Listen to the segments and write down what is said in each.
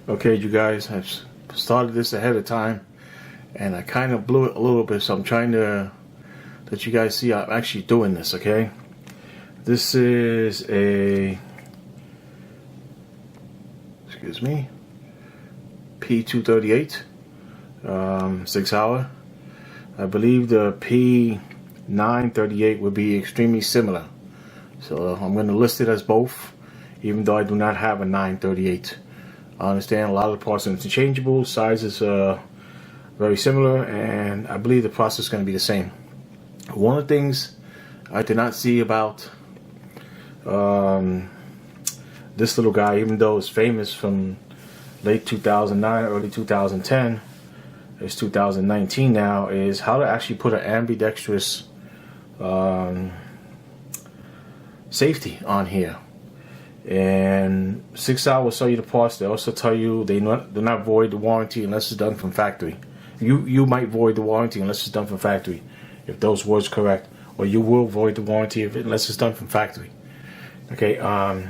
Okay, you guys, I've started this ahead of time, and I kind of blew it a little bit, so I'm trying to let you guys see I'm actually doing this. Okay, this is a P238 Sig Sauer. I believe the P938 would be extremely similar, so I'm going to list it as both, even though I do not have a 938. I understand a lot of the parts are interchangeable, sizes are very similar, and I believe the process is going to be the same. One of the things I did not see about this little guy, even though it's famous from late 2009, early 2010, it's 2019 now, is how to actually put an ambidextrous safety on here. And Sig Sauer will sell you the parts. They also tell you do not void the warranty unless it's done from factory. You might void the warranty unless it's done from factory, if those words correct, or you will void the warranty unless it's done from factory. Okay, I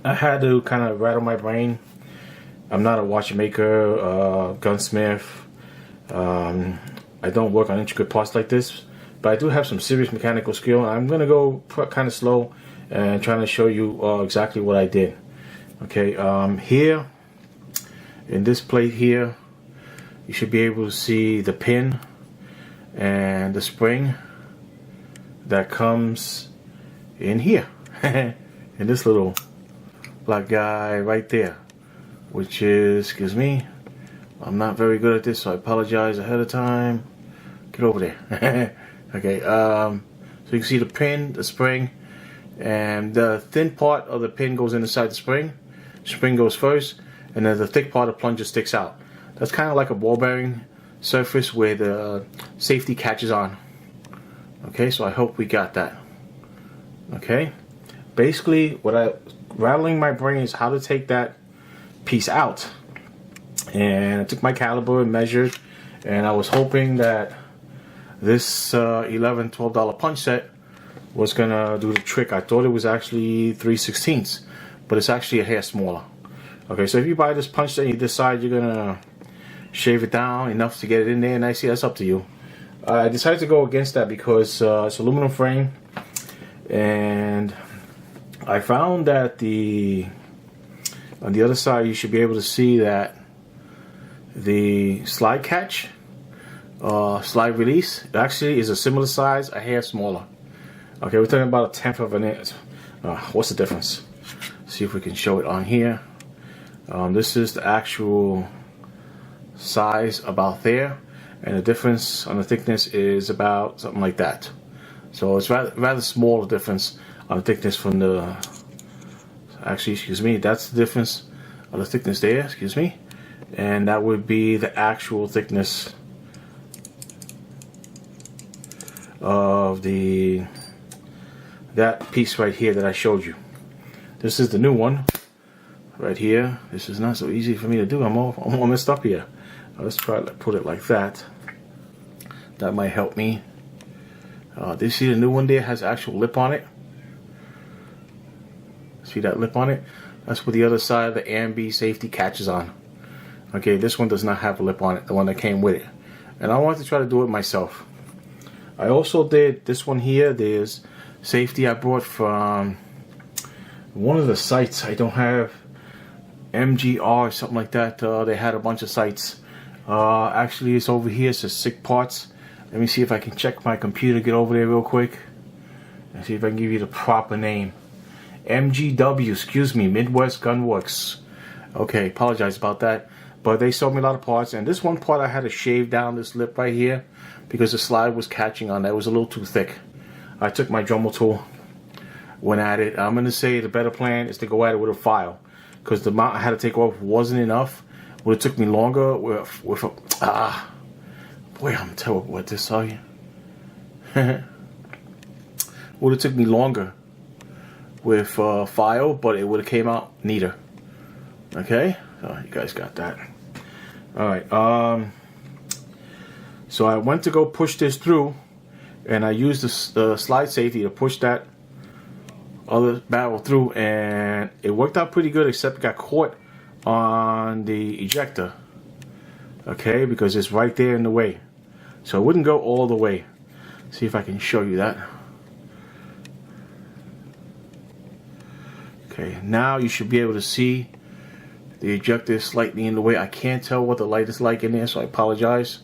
had to kind of rattle my brain. I'm not a watchmaker, gunsmith. I don't work on intricate parts like this, but I do have some serious mechanical skill. I'm gonna go kind of slow and trying to show you exactly what I did. Okay, here in this plate here, you should be able to see the pin and the spring that comes in here, in this little black guy right there, which is, excuse me, I'm not very good at this, so I apologize ahead of time. Get over there. Okay, so you can see the pin, the spring, and the thin part of the pin goes inside the spring. Spring goes first, and then the thick part of the plunger sticks out. That's kind of like a ball bearing surface where the safety catches on. Okay, so I hope we got that. Okay, basically rattling my brain is how to take that piece out. And I took my caliber and measured, and I was hoping that this $11, $12 punch set was gonna do the trick. I thought it was actually 3/16, but it's actually a hair smaller. Okay, so if you buy this punch set and you decide you're gonna shave it down enough to get it in there nicely, that's up to you. I decided to go against that because it's aluminum frame, and I found that on the other side you should be able to see that the slide catch, slide release, actually is a similar size, a hair smaller. Okay, we're talking about 1/10 of an inch. What's the difference? See if we can show it on here. This is the actual size about there, and the difference on the thickness is about something like that. So it's rather small difference on the thickness from the, actually, excuse me, that's the difference on the thickness there, excuse me, and that would be the actual thickness of that piece right here that I showed you. This is the new one right here. This is not so easy for me to do. I'm all messed up here. Let's try to put it like that. That might help me. Do you see the new one there has actual lip on it? See that lip on it? That's where the other side of the ambi safety catches on. Okay, this one does not have a lip on it, the one that came with it. And I wanted to try to do it myself. I also did this one here. There's safety I brought from one of the sites. I don't have MGR or something like that. They had a bunch of sites. Actually, it's over here. It says Sig Parts. Let me see if I can check my computer, get over there real quick, and see if I can give you the proper name. MGW, excuse me, Midwest Gun Works. Okay, apologize about that. But they sold me a lot of parts, and this one part I had to shave down this lip right here because the slide was catching on that. It was a little too thick. I took my Dremel tool, went at it. I'm going to say the better plan is to go at it with a file, because the amount I had to take off wasn't enough. Would have took me longer with a, boy, I'm terrible at this, are you? Would have took me longer with file, but it would have came out neater. Okay, so you guys got that. All right. So I went to go push this through, and I used the slide safety to push that other barrel through, and it worked out pretty good, except it got caught on the ejector, okay, because it's right there in the way. So it wouldn't go all the way. See if I can show you that. Okay, now you should be able to see the ejector is slightly in the way. I can't tell what the light is like in there, so I apologize.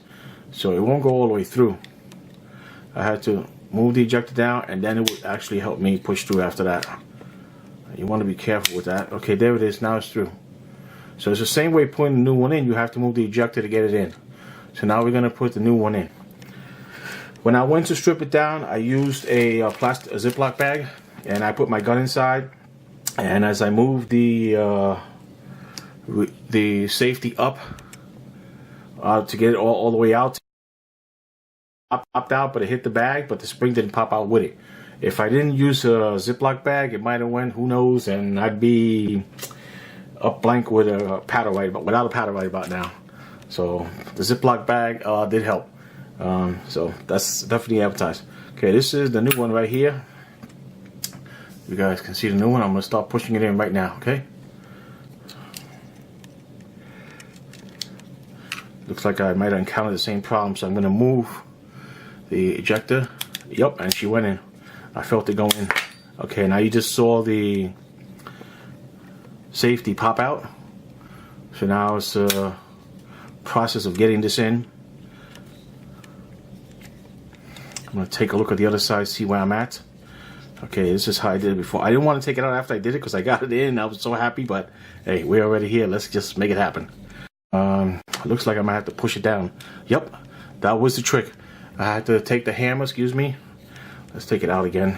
So it won't go all the way through. I had to move the ejector down, and then it would actually help me push through after that. You want to be careful with that. Okay, there it is. Now it's through. So it's the same way putting the new one in. You have to move the ejector to get it in. So now we're going to put the new one in. When I went to strip it down, I used a Ziploc bag, and I put my gun inside. And as I moved the safety up to get it all the way out, it popped out, but it hit the bag, but the spring didn't pop out with it. If I didn't use a Ziploc bag, it might have went, who knows, and I'd be up blank with a paddle right about, without a paddle right about now. So the Ziploc bag did help. So that's definitely advertised. Okay, this is the new one right here. You guys can see the new one. I'm gonna start pushing it in right now. Okay. Looks like I might have encountered the same problem, so I'm gonna move the ejector. Yep, and she went in. I felt it go in. Okay, now you just saw the safety pop out. So now it's a process of getting this in. I'm going to take a look at the other side, see where I'm at. Okay, this is how I did it before. I didn't want to take it out after I did it because I got it in. I was so happy, but hey, we're already here. Let's just make it happen. Looks like I might have to push it down. Yep, that was the trick. I had to take the hammer, excuse me. Let's take it out again.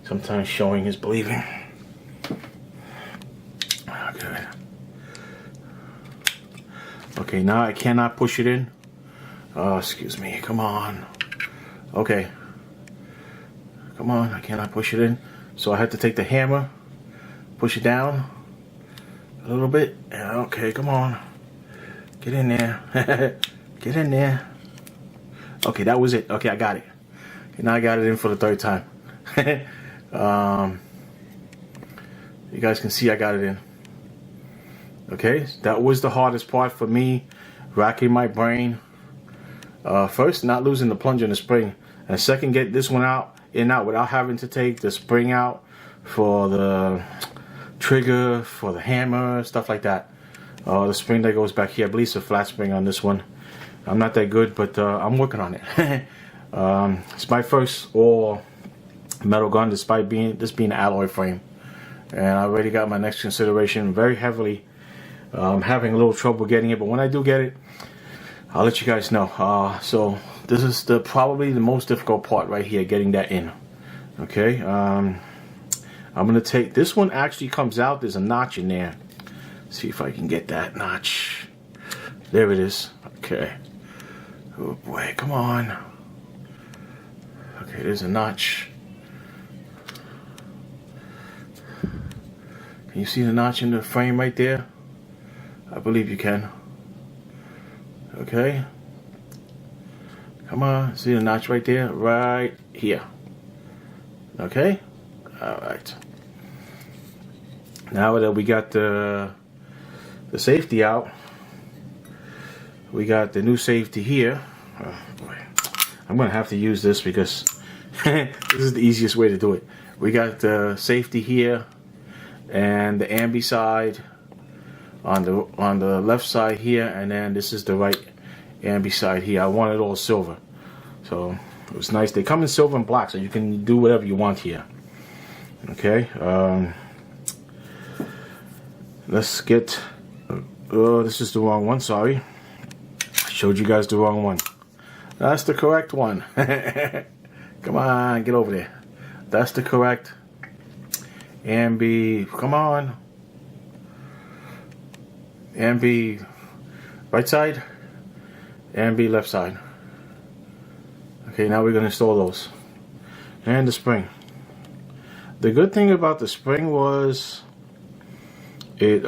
Sometimes showing is believing. Okay. Okay, now I cannot push it in. Excuse me, come on. Okay. Come on, I cannot push it in. So I had to take the hammer, push it down a little bit. Okay, come on. Get in there. Get in there. Okay, that was it. Okay, I got it. Okay, now I got it in for the third time. You guys can see I got it in. Okay, that was the hardest part for me, racking my brain. First, not losing the plunger and the spring, and second, get this one out and out without having to take the spring out for the trigger, for the hammer, stuff like that. The spring that goes back here, I believe it's a flat spring on this one. I'm not that good, but I'm working on it. It's my first all metal gun, despite this being an alloy frame, and I already got my next consideration very heavily. I'm having a little trouble getting it, but when I do get it, I'll let you guys know. So this is probably the most difficult part right here, getting that in. Okay, I'm gonna take this one. Actually comes out. There's a notch in there. See if I can get that notch. There it is. Okay. Oh boy, come on. Okay, there's a notch. Can you see the notch in the frame right there? I believe you can. Okay. Come on, see the notch right there? Right here. Okay? Alright. Now that we got the safety out, we got the new safety here. Oh boy. I'm gonna have to use this because this is the easiest way to do it. We got the safety here and the ambi side on the left side here, and then this is the right ambi side here. I want it all silver, so it was nice. They come in silver and black, so you can do whatever you want here. Okay, let's get. Oh, this is the wrong one. Sorry, I showed you guys the wrong one. That's the correct one. Come on, get over there. That's the correct ambi. Come on. Ambi right side, ambi left side. Okay, now we're going to install those. And the spring. The good thing about the spring was it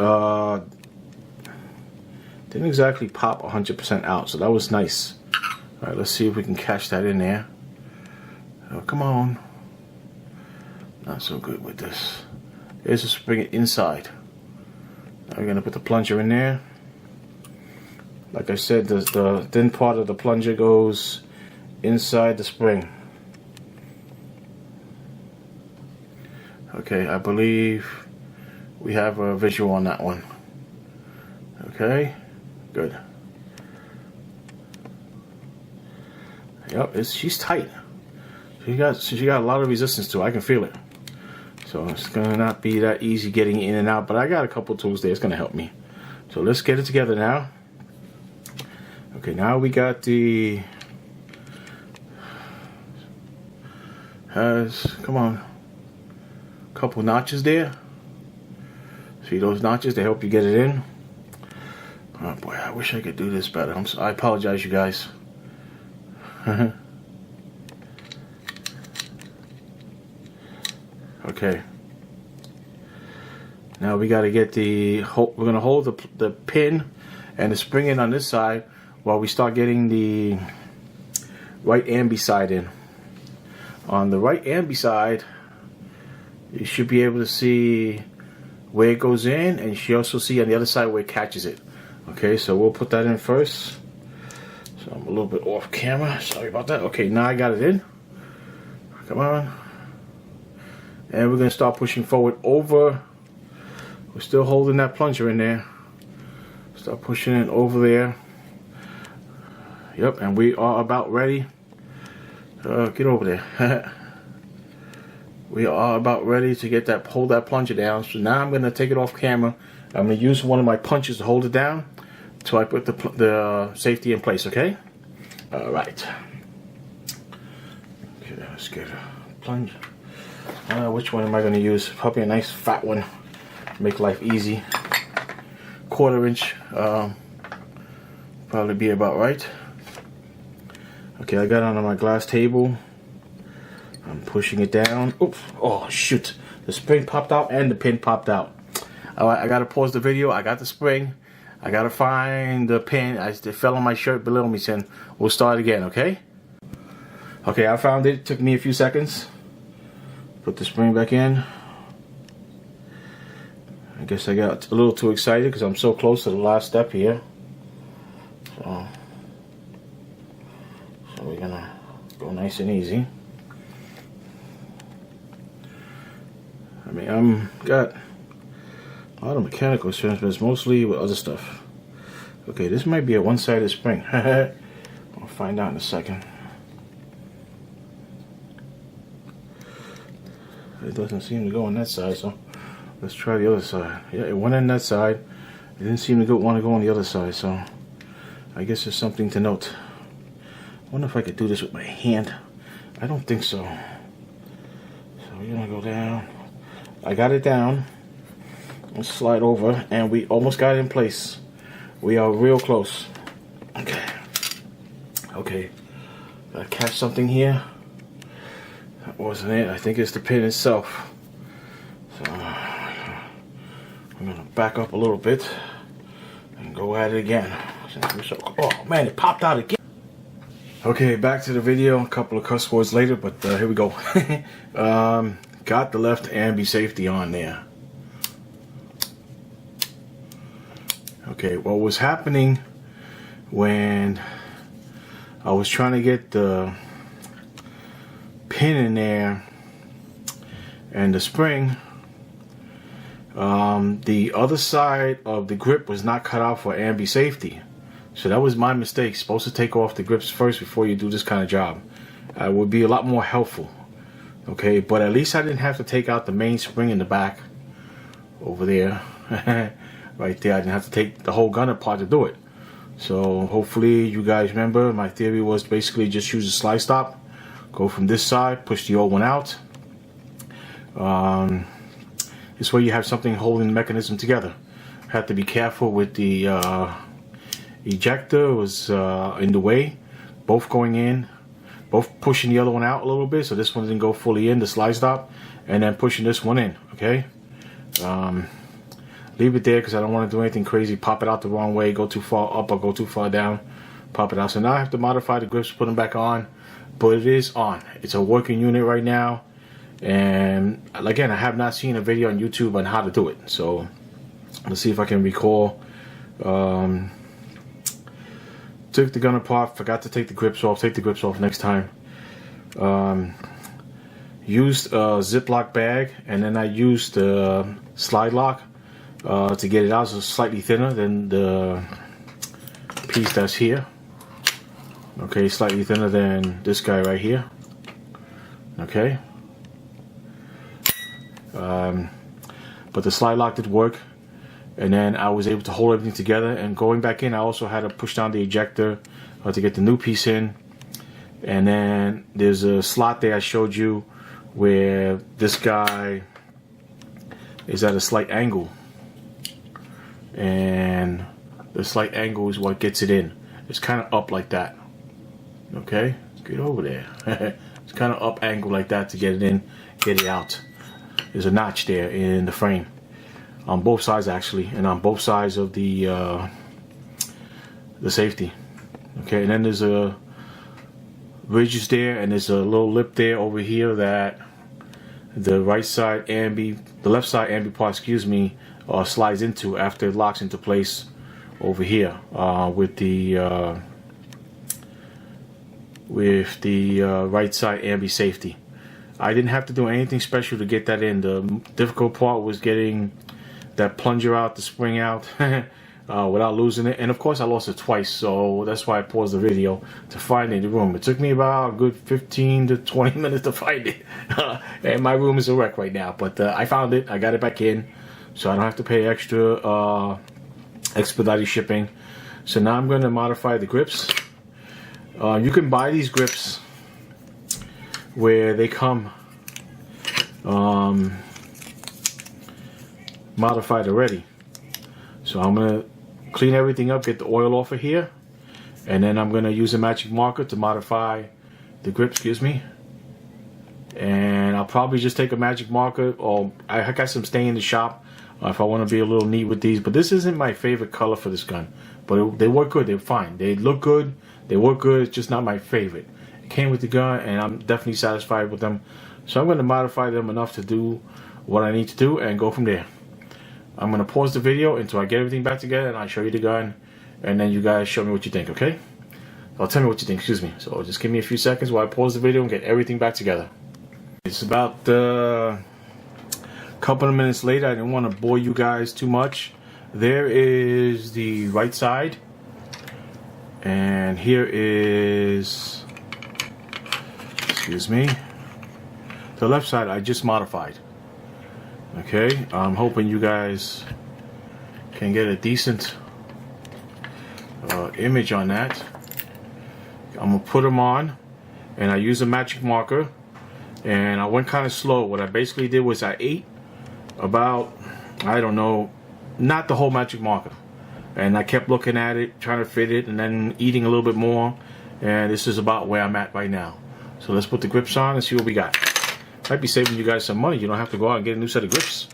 didn't exactly pop 100% out, so that was nice. Alright, let's see if we can catch that in there. Oh, come on. Not so good with this. There's a spring inside. We're gonna put the plunger in there. Like I said, the thin part of the plunger goes inside the spring. Okay, I believe we have a visual on that one. Okay, good. Yep, she's tight. She got a lot of resistance to it. I can feel it. So it's gonna not be that easy getting in and out, but I got a couple tools there. It's gonna help me. So let's get it together now. Okay, now we got the come on, couple notches there. See those notches? They help you get it in. Oh boy, I wish I could do this better. I apologize, you guys. Okay. Now we got to get we're gonna hold the pin and the spring in on this side while we start getting the right ambi side in. On the right ambi side, you should be able to see where it goes in, and you should also see on the other side where it catches it. Okay, so we'll put that in first. So I'm a little bit off camera. Sorry about that. Okay, now I got it in. Come on. And we're going to start pushing forward over. We're still holding that plunger in there. Start pushing it over there. Yep, and we are about ready. Get over there. We are about ready to get that, hold that plunger down. So now I'm going to take it off camera. I'm going to use one of my punches to hold it down until I put the safety in place, okay? All right. Okay, let's get a plunger. Which one am I going to use? Probably a nice fat one. Make life easy. 1/4 inch. Probably be about right. Okay, I got it on my glass table. I'm pushing it down. Oops. Oh, shoot. The spring popped out and the pin popped out. Alright, I gotta pause the video. I got the spring. I gotta find the pin. It fell on my shirt below me, so we'll start again, okay? Okay, I found it. It took me a few seconds. Put the spring back in. I guess I got a little too excited because I'm so close to the last step here. So we're gonna go nice and easy. I mean, got a lot of mechanical experience, but it's mostly with other stuff. Okay, this might be a one-sided spring. I'll find out in a second. It doesn't seem to go on that side, so let's try the other side. Yeah, it went on that side. It didn't seem to want to go on the other side, so I guess there's something to note. I wonder if I could do this with my hand. I don't think so. So we're gonna go down. I got it down. Let's slide over, and we almost got it in place. We are real close. Okay. Okay. Gotta catch something here. That wasn't it. I think it's the pin itself. So I'm gonna back up a little bit and go at it again. Oh man, it popped out again. Okay, back to the video. A couple of cuss words later, but here we go. Got the left ambi safety on there. Okay, what was happening when I was trying to get the pin in there and the spring, the other side of the grip was not cut out for ambi safety. So that was my mistake. Supposed to take off the grips first before you do this kind of job. It would be a lot more helpful. Okay, but at least I didn't have to take out the main spring in the back over there. Right there, I didn't have to take the whole gun apart to do it. So hopefully you guys remember my theory was basically just use a slide stop, go from this side, push the old one out. This way you have something holding the mechanism together. Have to be careful with the ejector. Was in the way, both going in, both pushing the other one out a little bit, so this one didn't go fully in, the slide stop, and then pushing this one in. Okay, leave it there because I don't want to do anything crazy, pop it out the wrong way, go too far up or go too far down, pop it out. So now I have to modify the grips, put them back on, but it is on. It's a working unit right now, and again, I have not seen a video on YouTube on how to do it. So Let's see if I can recall. Took the gun apart, forgot to take the grips off. Take the grips off next time. Used a Ziploc bag, and then I used the slide lock to get it out. So it's slightly thinner than the piece that's here. Okay, slightly thinner than this guy right here. Okay. But the slide lock did work, and then I was able to hold everything together. And going back in, I also had to push down the ejector to get the new piece in. And then there's a slot there I showed you where this guy is at a slight angle, and the slight angle is what gets it in. It's kind of up like that. Okay, get over there. It's kind of up angle like that to get it in, get it out. There's a notch there in the frame on both sides actually, and on both sides of the safety. Okay, and then there's a ridges there, and there's a little lip there over here that the right side ambi, the left side ambi part, excuse me, slides into after it locks into place over here with the right side ambi safety. I didn't have to do anything special to get that in. The difficult part was getting that plunger out, the spring out, without losing it. And of course I lost it twice, so that's why I paused the video to find it in the room. It took me about a good 15 to 20 minutes to find it. And my room is a wreck right now, but I found it. I got it back in, so I don't have to pay extra expedited shipping. So now I'm going to modify the grips. You can buy these grips where they come modified already. So I'm gonna clean everything up, get the oil off of here, and then I'm gonna use a magic marker to modify the grip, excuse me. And I'll probably just take a magic marker, or I got some stain in the shop if I want to be a little neat with these. But this isn't my favorite color for this gun, but they work good. They're fine. They look good. They work good. It's just not my favorite. It came with the gun, and I'm definitely satisfied with them. So I'm going to modify them enough to do what I need to do and go from there. I'm going to pause the video until I get everything back together, and I'll show you the gun, and then you guys show me what you think, okay? Or tell me what you think, excuse me. So just give me a few seconds while I pause the video and get everything back together. It's about a couple of minutes later. I didn't want to bore you guys too much. There is the right side, and here is, excuse me, the left side I just modified. Okay, I'm hoping you guys can get a decent image on that. I'm gonna put them on, and I use a magic marker, and I went kind of slow. What I basically did was I ate about, I don't know, not the whole magic marker, and I kept looking at it, trying to fit it, and then eating a little bit more, and this is about where I'm at right now. So let's put the grips on and see what we got. Might be saving you guys some money. You don't have to go out and get a new set of grips.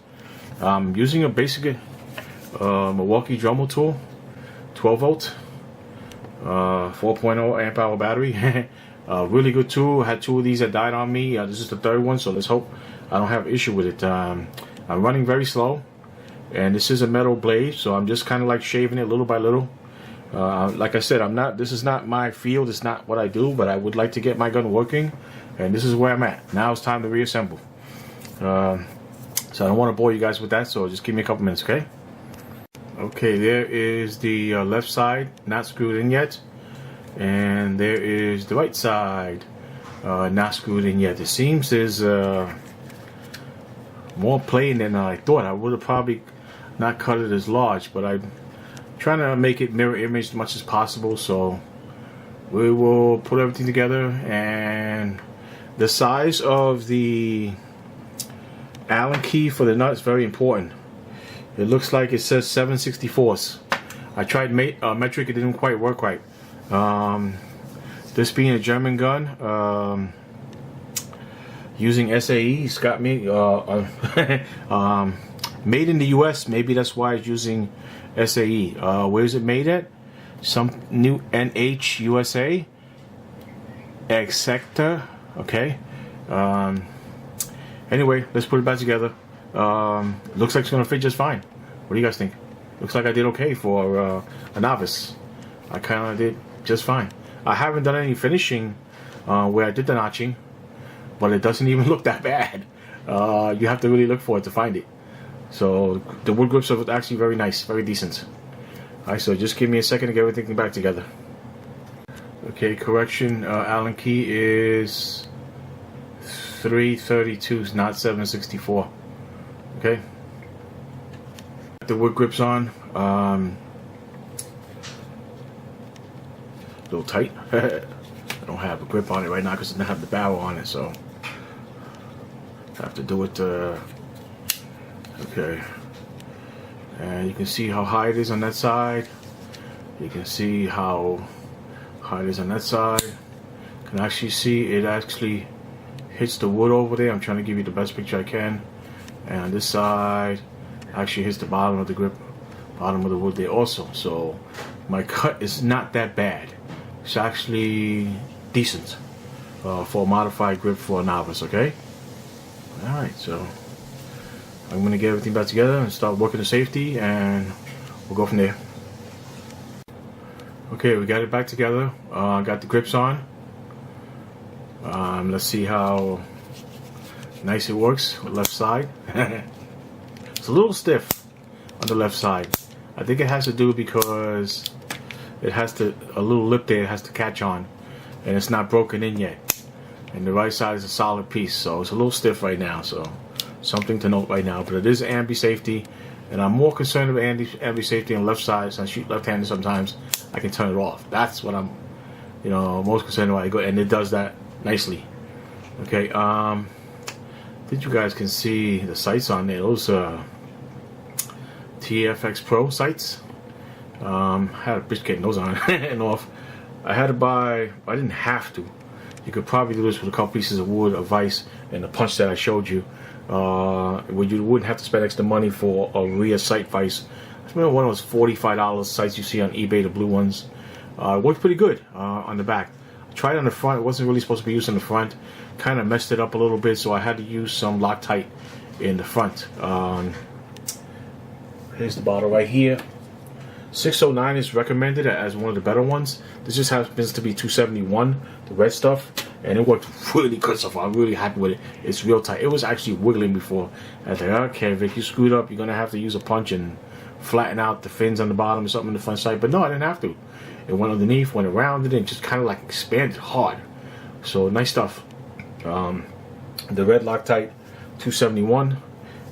I'm using a basic Milwaukee Dremel tool, 12 volt, 4.0 amp hour battery. Really good tool. I had two of these that died on me. This is the third one, so let's hope I don't have an issue with it. I'm running very slow, and this is a metal blade, so I'm just kind of like shaving it little by little. Like I said, this is not my field. It's not what I do, but I would like to get my gun working, and this is where I'm at. Now it's time to reassemble. So I don't want to bore you guys with that, so just give me a couple minutes, okay? Okay, there is the left side not screwed in yet, and there is the right side not screwed in yet. It seems there's more plating than I thought. I would have probably not cut it as large, but I'm trying to make it mirror image as much as possible. So we will put everything together, and the size of the Allen key for the nut is very important. It looks like it says 7/64. I tried metric, it didn't quite work right. This being a German gun, using SAE, it's got me made in the US. Maybe that's why it's using SAE. Where is it made at? Some new NH USA ejector. Okay. Anyway, let's put it back together. Looks like it's gonna fit just fine. What do you guys think? Looks like I did okay for a novice. I kind of did just fine. I haven't done any finishing where I did the notching, but it doesn't even look that bad. You have to really look for it to find it. So the wood grips are actually very nice, very decent. Alright, so just give me a second to get everything back together. Okay, correction, Allen key is 332, not 764. Okay. The wood grips on. A little tight. I don't have a grip on it right now because I don't have the barrel on it, so I have to do it. Okay. And you can see how high it is on that side. You can see how high it is on that side. You can actually see it actually hits the wood over there. I'm trying to give you the best picture I can. And on this side, actually hits the bottom of the grip, bottom of the wood there also. So my cut is not that bad. It's actually decent for a modified grip for a novice, okay? Alright, so I'm going to get everything back together and start working the safety, and we'll go from there. Okay, we got it back together. Got the grips on. Let's see how nice it works with left side. It's a little stiff on the left side. I think it has to do because it has to, a little lip there has to catch on, and it's not broken in yet. And the right side is a solid piece, so it's a little stiff right now. So something to note right now. But it is ambi safety, and I'm more concerned with ambi safety on the left side. Since I shoot left-handed sometimes, I can turn it off. That's what I'm, most concerned about. And it does that nicely. Okay. I think you guys can see the sights on there. Those TXF Pro sights. I had a bitch getting those on and off. I had to buy. I didn't have to. You could probably do this with a couple pieces of wood, a vise, and the punch that I showed you. Where you wouldn't have to spend extra money for a rear sight vise. I remember one of those $45 sights you see on eBay, the blue ones. It worked pretty good on the back. I tried it on the front. It wasn't really supposed to be used on the front. Kind of messed it up a little bit, so I had to use some Loctite in the front. Here's the bottle right here. 609 is recommended as one of the better ones. This just happens to be 271, the red stuff, and it worked really good so far. I'm really happy with it. It's real tight. It was actually wiggling before. I was like, okay, Vic, you screwed up. You're gonna have to use a punch and flatten out the fins on the bottom or something on the front side. But no, I didn't have to. It went underneath, went around it, and just kind of like expanded hard. So nice stuff. The red Loctite 271,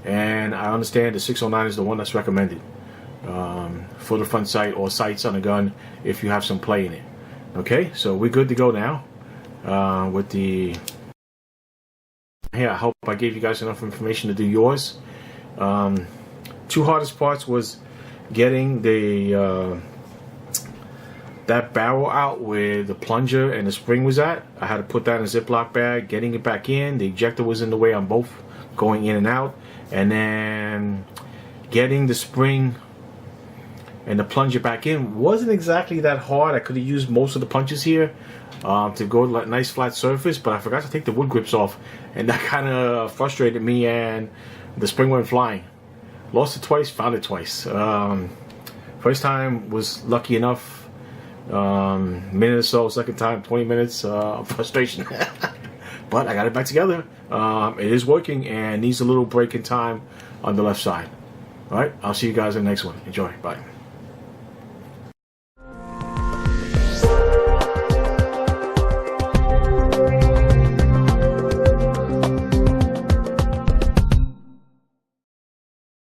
and I understand the 609 is the one that's recommended for the front sight or sights on a gun if you have some play in it. Okay, so we're good to go now with the. Here, I hope I gave you guys enough information to do yours. Two hardest parts was getting the that barrel out where the plunger and the spring was at. I had to put that in a Ziploc bag, getting it back in. The ejector was in the way on both, going in and out, and then getting the spring and the plunger back in wasn't exactly that hard. I could have used most of the punches here to go like nice flat surface, but I forgot to take the wood grips off, and that kind of frustrated me, and the spring went flying. Lost it twice, found it twice. First time was lucky enough. Minute or so, second time 20 minutes frustration. But I got it back together. It is working and needs a little break in time on the left side. Alright, I'll see you guys in the next one. Enjoy. Bye.